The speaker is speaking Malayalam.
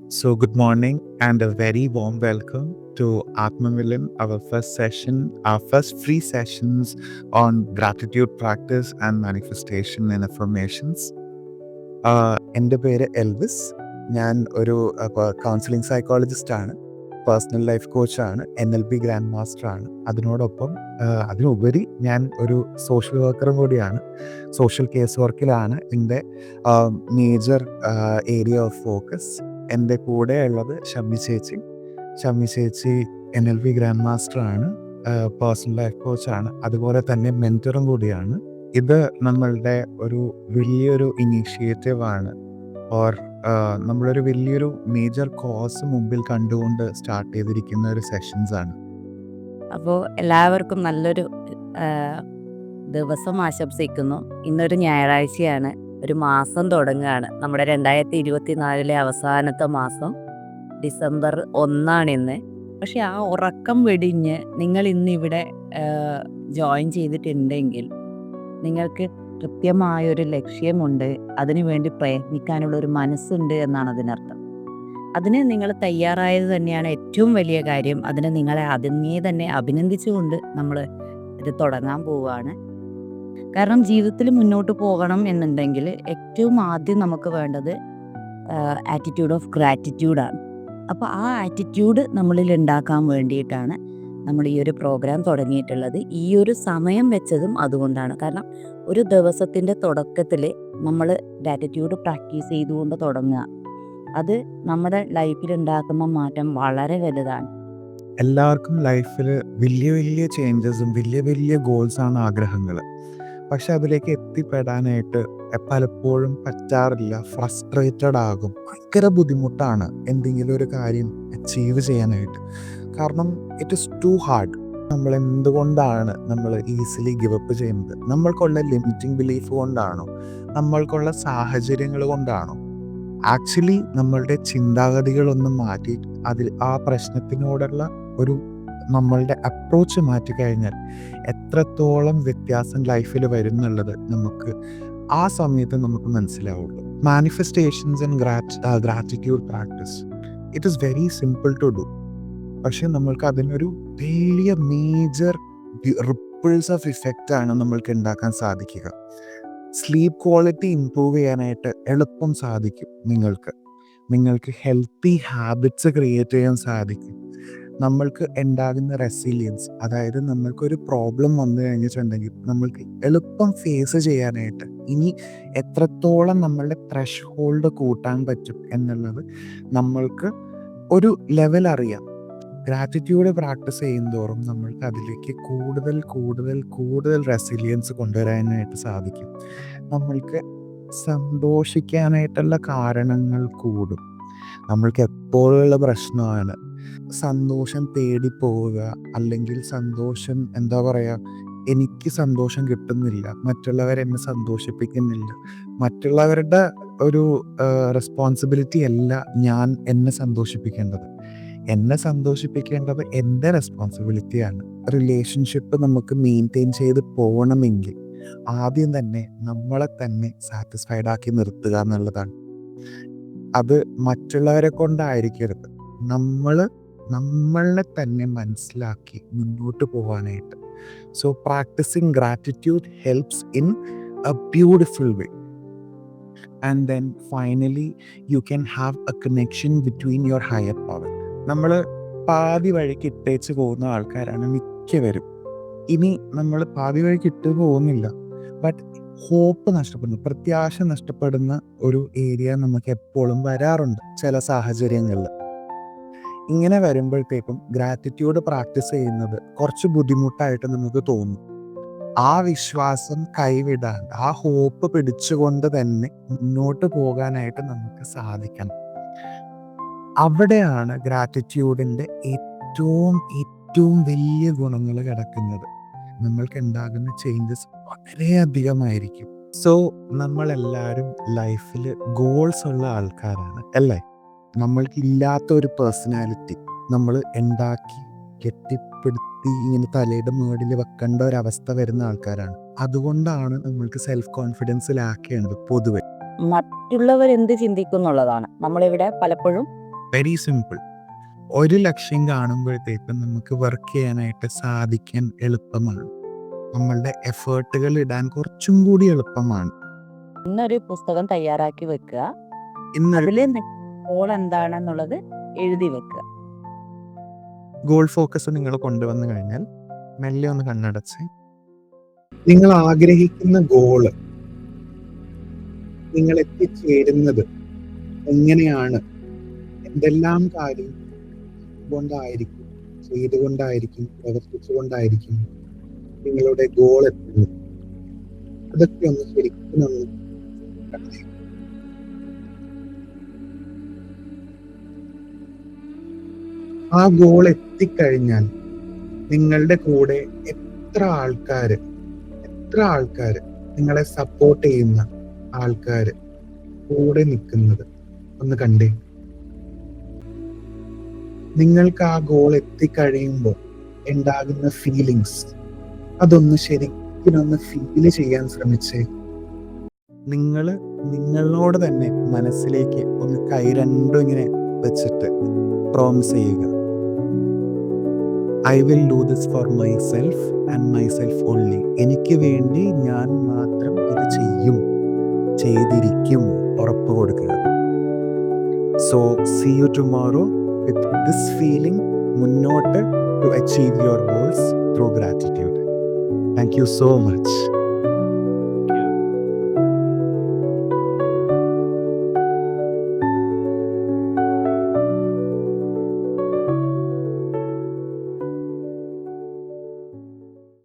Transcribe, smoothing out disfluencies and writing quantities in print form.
Good morning and a very warm welcome to Atmamilan, our first session, our first free sessions on gratitude practice and manifestation in affirmations. എൻ്റെ പേര് എൽവിസ്. ഞാൻ ഒരു കൗൺസിലിംഗ് സൈക്കോളജിസ്റ്റാണ്, പേഴ്സണൽ ലൈഫ് കോച്ചാണ്, NLP ഗ്രാൻഡ് മാസ്റ്ററാണ്. അതിനുപരി ഞാൻ ഒരു സോഷ്യൽ വർക്കറും കൂടിയാണ്. സോഷ്യൽ കേസ് വർക്കിലാണ് എൻ്റെ മേജർ ഏരിയ ഓഫ് ഫോക്കസ്. എൻ്റെ കൂടെ ഉള്ളത് ഷമ്മി ചേച്ചി NLP ഗ്രാൻഡ് മാസ്റ്ററാണ്, പേഴ്സണൽ ലൈഫ് കോച്ചാണ്, അതുപോലെ തന്നെ മെൻറ്ററും കൂടിയാണ്. ഇത് നമ്മളുടെ ഒരു വലിയൊരു ഇനീഷ്യേറ്റീവാണ്, ഓർ നമ്മളൊരു വലിയൊരു മേജർ കോസ് മുമ്പിൽ കണ്ടുകൊണ്ട് സ്റ്റാർട്ട് ചെയ്തിരിക്കുന്ന ഒരു സെഷൻസാണ്. അപ്പോൾ എല്ലാവർക്കും നല്ലൊരു ദിവസം ആശംസിക്കുന്നു. ഇന്നൊരു ഞായറാഴ്ചയാണ്, ഒരു മാസം തുടങ്ങുകയാണ്. നമ്മുടെ 2024 അവസാനത്തെ മാസം, ഡിസംബർ 1 ഇന്ന്. പക്ഷെ ആ ഉറക്കം വെടിഞ്ഞ് നിങ്ങൾ ഇന്നിവിടെ ജോയിൻ ചെയ്തിട്ടുണ്ടെങ്കിൽ നിങ്ങൾക്ക് കൃത്യമായൊരു ലക്ഷ്യമുണ്ട്, അതിനുവേണ്ടി പ്രയത്നിക്കാനുള്ളൊരു മനസ്സുണ്ട് എന്നാണ് അതിനർത്ഥം. അതിന് നിങ്ങൾ തയ്യാറായത് തന്നെയാണ് ഏറ്റവും വലിയ കാര്യം. അതിന് നിങ്ങളെ അതിനെ തന്നെ അഭിനന്ദിച്ചുകൊണ്ട് നമ്മൾ ഇത് തുടങ്ങാൻ പോവുകയാണ്. കാരണം ജീവിതത്തിൽ മുന്നോട്ട് പോകണം എന്നുണ്ടെങ്കിൽ ഏറ്റവും ആദ്യം നമുക്ക് വേണ്ടത് ആറ്റിറ്റ്യൂഡ് ഓഫ് ഗ്രാറ്റിറ്റ്യൂഡാണ്. അപ്പോൾ ആ ആറ്റിറ്റ്യൂഡ് നമ്മളിൽ ഉണ്ടാക്കാൻ വേണ്ടിയിട്ടാണ് നമ്മൾ ഈ ഒരു പ്രോഗ്രാം തുടങ്ങിയിട്ടുള്ളത്. ഈ ഒരു സമയം വെച്ചതും അതുകൊണ്ടാണ്. കാരണം ഒരു ദിവസത്തിൻ്റെ തുടക്കത്തിൽ നമ്മൾ ഗ്രാറ്റിറ്റ്യൂഡ് പ്രാക്ടീസ് ചെയ്തുകൊണ്ട് തുടങ്ങുക, അത് നമ്മുടെ ലൈഫിൽ ഉണ്ടാക്കുന്ന മാറ്റം വളരെ വലുതാണ്. എല്ലാവർക്കും ലൈഫിൽ വലിയ വലിയ ചേഞ്ചസും വലിയ വലിയ ഗോൾസാണ് ആഗ്രഹങ്ങൾ. പക്ഷെ അതിലേക്ക് എത്തിപ്പെടാനായിട്ട് പലപ്പോഴും പറ്റാറില്ല. ഫ്രസ്ട്രേറ്റഡ് ആകും, ഭയങ്കര ബുദ്ധിമുട്ടാണ് എന്തെങ്കിലും ഒരു കാര്യം അച്ചീവ് ചെയ്യാനായിട്ട്. കാരണം ഇറ്റ് ഈസ് ടു ഹാർഡ്. നമ്മൾ എന്തുകൊണ്ടാണ് നമ്മൾ ഈസിലി ഗിവപ്പ് ചെയ്യുന്നത്? നമ്മൾക്കുള്ള ലിമിറ്റിംഗ് ബിലീഫ് കൊണ്ടാണോ? നമ്മൾക്കുള്ള സാഹചര്യങ്ങൾ കൊണ്ടാണോ? ആക്ച്വലി നമ്മളുടെ ചിന്താഗതികളൊന്നും മാറ്റി ആ പ്രശ്നത്തിനോടുള്ള ഒരു നമ്മളുടെ അപ്രോച്ച് മാറ്റിക്കഴിഞ്ഞാൽ എത്രത്തോളം വ്യത്യാസം ലൈഫിൽ വരുന്നുള്ളത് നമുക്ക് ആ സമയത്ത് നമുക്ക് മനസ്സിലാവുള്ളൂ. Manifestations and gratitude practice, it is very simple to do. പക്ഷെ നമ്മൾക്ക് അതിനൊരു വലിയ മേജർ റിപ്പിൾസ് ഓഫ് ഇഫക്റ്റാണ് നമ്മൾക്ക് ഉണ്ടാക്കാൻ സാധിക്കുക. സ്ലീപ്പ് ക്വാളിറ്റി ഇംപ്രൂവ് ചെയ്യാനായിട്ട് എളുപ്പം സാധിക്കും. നിങ്ങൾക്ക് ഹെൽത്തി ഹാബിറ്റ്സ് ക്രിയേറ്റ് ചെയ്യാൻ സാധിക്കും. നമ്മൾക്ക് ഉണ്ടാകുന്ന റെസിലിയൻസ്, അതായത് നമ്മൾക്കൊരു പ്രോബ്ലം വന്നു കഴിഞ്ഞിട്ടുണ്ടെങ്കിൽ നമ്മൾക്ക് എളുപ്പം ഫേസ് ചെയ്യാനായിട്ട് ഇനി എത്രത്തോളം നമ്മളുടെ ത്രഷ് ഹോൾഡ് കൂട്ടാൻ പറ്റും എന്നുള്ളത് നമ്മൾക്ക് ഒരു ലെവൽ അറിയാം. ഗ്രാറ്റിറ്റ്യൂഡ് പ്രാക്ടീസ് ചെയ്യുന്തോറും നമ്മൾക്ക് അതിലേക്ക് കൂടുതൽ കൂടുതൽ കൂടുതൽ റെസിലിയൻസ് കൊണ്ടുവരാനായിട്ട് സാധിക്കും. നമ്മൾക്ക് സന്തോഷിക്കാനായിട്ടുള്ള കാരണങ്ങൾ കൂടും. നമ്മൾക്ക് എപ്പോഴുള്ള പ്രശ്നമാണ് സന്തോഷം തേടിപ്പോവുക, അല്ലെങ്കിൽ സന്തോഷം എനിക്ക് സന്തോഷം കിട്ടുന്നില്ല, മറ്റുള്ളവരെന്നെ സന്തോഷിപ്പിക്കുന്നില്ല. മറ്റുള്ളവരുടെ ഒരു റെസ്പോൺസിബിലിറ്റി അല്ല എന്നെ സന്തോഷിപ്പിക്കേണ്ടത്. എന്നെ സന്തോഷിപ്പിക്കേണ്ടത് എൻ്റെ റെസ്പോൺസിബിലിറ്റിയാണ്. റിലേഷൻഷിപ്പ് നമുക്ക് മെയിൻറ്റെയിൻ ചെയ്ത് പോകണമെങ്കിൽ ആദ്യം തന്നെ നമ്മളെ തന്നെ സാറ്റിസ്ഫൈഡ് ആക്കി നിർത്തുക എന്നുള്ളതാണ്. അത് മറ്റുള്ളവരെ കൊണ്ടായിരിക്കരുത്, നമ്മളെ തന്നെ മനസ്സിലാക്കി മുന്നോട്ട് പോകാനായിട്ട്. So practising gratitude helps in a beautiful way. And then finally you can have a connection between your higher power. നമ്മൾ പാതി വഴിക്ക് ഇട്ടേച്ച് പോകുന്ന ആൾക്കാരാണ് മിക്കവരും. ഇനി നമ്മൾ പാതി വഴിക്ക് ഇട്ട് പോകുന്നില്ല, ബട്ട് ഹോപ്പ് നഷ്ടപ്പെടുന്നു, പ്രത്യാശ നഷ്ടപ്പെടുന്ന ഒരു ഏരിയ നമുക്ക് എപ്പോഴും വരാറുണ്ട് ചില സാഹചര്യങ്ങളിൽ. ഇങ്ങനെ വരുമ്പോഴത്തേക്കും ഗ്രാറ്റിറ്റ്യൂഡ് പ്രാക്ടീസ് ചെയ്യുന്നത് കുറച്ച് ബുദ്ധിമുട്ടായിട്ട് നമുക്ക് തോന്നും. ആ വിശ്വാസം കൈവിടാണ്ട് ആ ഹോപ്പ് പിടിച്ചുകൊണ്ട് തന്നെ മുന്നോട്ട് പോകാനായിട്ട് നമുക്ക് സാധിക്കണം. അവിടെയാണ് ഗ്രാറ്റിറ്റ്യൂഡിൻ്റെ ഏറ്റവും വലിയ ഗുണങ്ങൾ കിടക്കുന്നത്. നമ്മൾക്ക് ഉണ്ടാകുന്ന ചേഞ്ചസ് വളരെയധികമായിരിക്കും. സോ നമ്മളെല്ലാവരും ലൈഫിൽ ഗോൾസ് ഉള്ള ആൾക്കാരാണ്, അല്ലേ? നമ്മൾക്കില്ലാത്ത ഒരു പേഴ്സണാലിറ്റി നമ്മൾ ഉണ്ടാക്കി കെട്ടിപ്പിടുത്തി ഇങ്ങനെ തലയുടെ മുകളിൽ വെക്കേണ്ട ഒരവസ്ഥ വരുന്ന ആൾക്കാരാണ്. അതുകൊണ്ടാണ് നമ്മൾക്ക് സെൽഫ് കോൺഫിഡൻസിലാക്കേണ്ടത്. പൊതുവെ മറ്റുള്ളവരെന്ത് ചിന്തിക്കുന്നുള്ളതാണ് നമ്മളിവിടെ പലപ്പോഴും വെരി സിമ്പിൾ. ഒരു ലക്ഷ്യം കാണുമ്പോഴത്തേക്കും നമുക്ക് വർക്ക് ചെയ്യാനായിട്ട് സാധിക്കാൻ എളുപ്പമാണ്. നമ്മളുടെ എഫേർട്ടുകൾ ഇടാൻ കുറച്ചും കൂടി എളുപ്പമാണ്. ഇന്നൊരു പുസ്തകം തയ്യാറാക്കി വെക്കുക. ഇന്നൊരു അതിൽ ഗോൾ എന്താണെന്നുള്ളത് എഴുതി വെക്കുക. ഗോൾ ഫോക്കസ് നിങ്ങൾ കൊണ്ടുവന്നു കഴിഞ്ഞാൽ മെല്ലെ ഒന്ന് കണ്ണടച്ച് നിങ്ങൾ ആഗ്രഹിക്കുന്ന ഗോള് നിങ്ങൾ എത്തിച്ചേരുന്നത് എങ്ങനെയാണ്, എന്തെല്ലാം കാര്യം കൊണ്ടായിരിക്കും, ചെയ്തുകൊണ്ടായിരിക്കും, പ്രവർത്തിച്ചുകൊണ്ടായിരിക്കും നിങ്ങളുടെ ഗോൾ എത്തുന്നത്, അതൊക്കെ ഒന്ന് ശരിക്കും ഒന്ന് കണ്ടേ. ആ ഗോൾ എത്തിക്കഴിഞ്ഞാൽ നിങ്ങളുടെ കൂടെ എത്ര ആൾക്കാര് നിങ്ങളെ സപ്പോർട്ട് ചെയ്യുന്ന ആൾക്കാര് കൂടെ നിൽക്കുന്നത് ഒന്ന് കണ്ടേ. നിങ്ങൾക്ക് ആ ഗോൾ എത്തിക്കഴിയുമ്പോൾ ഉണ്ടാകുന്ന ഫീലിങ്സ് അതൊന്ന് ശരിക്കും ഫീല് ചെയ്യാൻ ശ്രമിച്ചേ. നിങ്ങളോട് തന്നെ മനസ്സിലേക്ക് ഒന്ന് കൈ രണ്ടും ഇങ്ങനെ വെച്ചിട്ട് പ്രോമിസ് ചെയ്യുക, I will do this for myself and myself only. എനിക്ക് വേണ്ടി ഞാൻ മാത്രം ഇത് ചെയ്തിരിക്കും, ഉറപ്പ് കൊടുക്കുക. So see you tomorrow with this feeling മുന്നോട്ട് to achieve your goals through gratitude. Thank you so much.